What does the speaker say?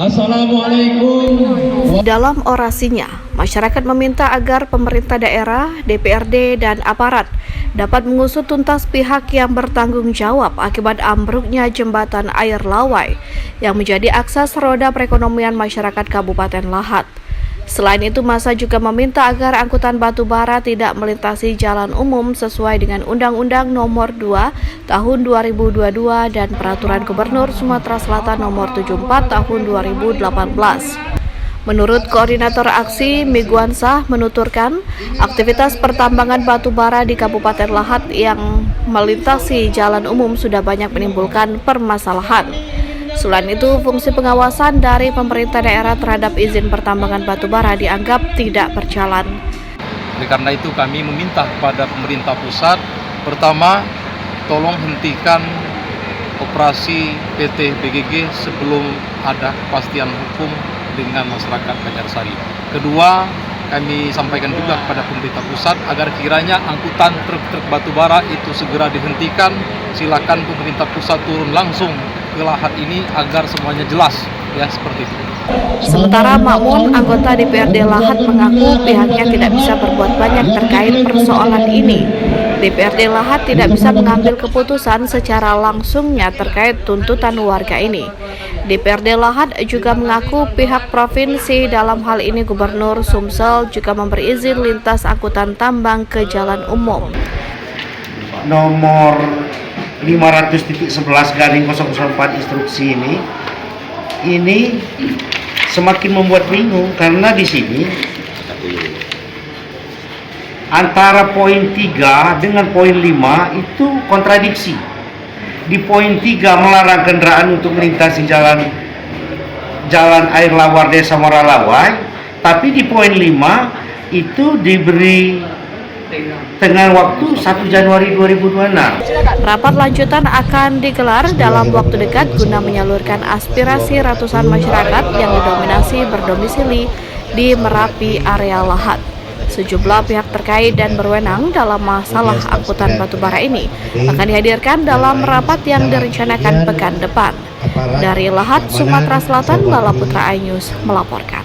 Assalamualaikum. Dalam orasinya, masyarakat meminta agar pemerintah daerah, DPRD, dan aparat dapat mengusut tuntas pihak yang bertanggung jawab akibat ambruknya jembatan air Lawai yang menjadi akses roda perekonomian masyarakat Kabupaten Lahat. Selain itu, massa juga meminta agar angkutan batu bara tidak melintasi jalan umum sesuai dengan Undang-Undang Nomor 2 Tahun 2022 dan Peraturan Gubernur Sumatera Selatan Nomor 74 Tahun 2018. Menurut Koordinator Aksi Miguansah menuturkan, aktivitas pertambangan batu bara di Kabupaten Lahat yang melintasi jalan umum sudah banyak menimbulkan permasalahan. Selain itu, fungsi pengawasan dari pemerintah daerah terhadap izin pertambangan batu bara dianggap tidak berjalan. Karena itu kami meminta kepada pemerintah pusat, pertama, tolong hentikan operasi PT BGG sebelum ada kepastian hukum dengan masyarakat Banjarsari. Kedua, kami sampaikan juga kepada pemerintah pusat agar kiranya angkutan truk-truk batu bara itu segera dihentikan. Silakan pemerintah pusat turun langsung ke Lahat ini agar semuanya jelas, ya seperti itu. Sementara Makmun, anggota DPRD Lahat, mengaku pihaknya tidak bisa berbuat banyak terkait persoalan ini. DPRD Lahat tidak bisa mengambil keputusan secara langsungnya terkait tuntutan warga ini. DPRD Lahat juga mengaku pihak provinsi, dalam hal ini Gubernur Sumsel, juga memberi izin lintas angkutan tambang ke jalan umum. Nomor 500.11/004 instruksi ini semakin membuat bingung karena di sini antara poin 3 dengan poin 5 itu kontradiksi. Di poin 3 melarang kendaraan untuk melintasi jalan air Lawar Desa Moralawai, tapi di poin 5 itu diberi dengan waktu 1 Januari 2026. Rapat lanjutan akan digelar dalam waktu dekat guna menyalurkan aspirasi ratusan masyarakat yang didominasi berdomisili di Merapi area Lahat. Sejumlah pihak terkait dan berwenang dalam masalah angkutan batubara ini akan dihadirkan dalam rapat yang direncanakan pekan depan. Dari Lahat, Sumatera Selatan, Bala Putra iNews melaporkan.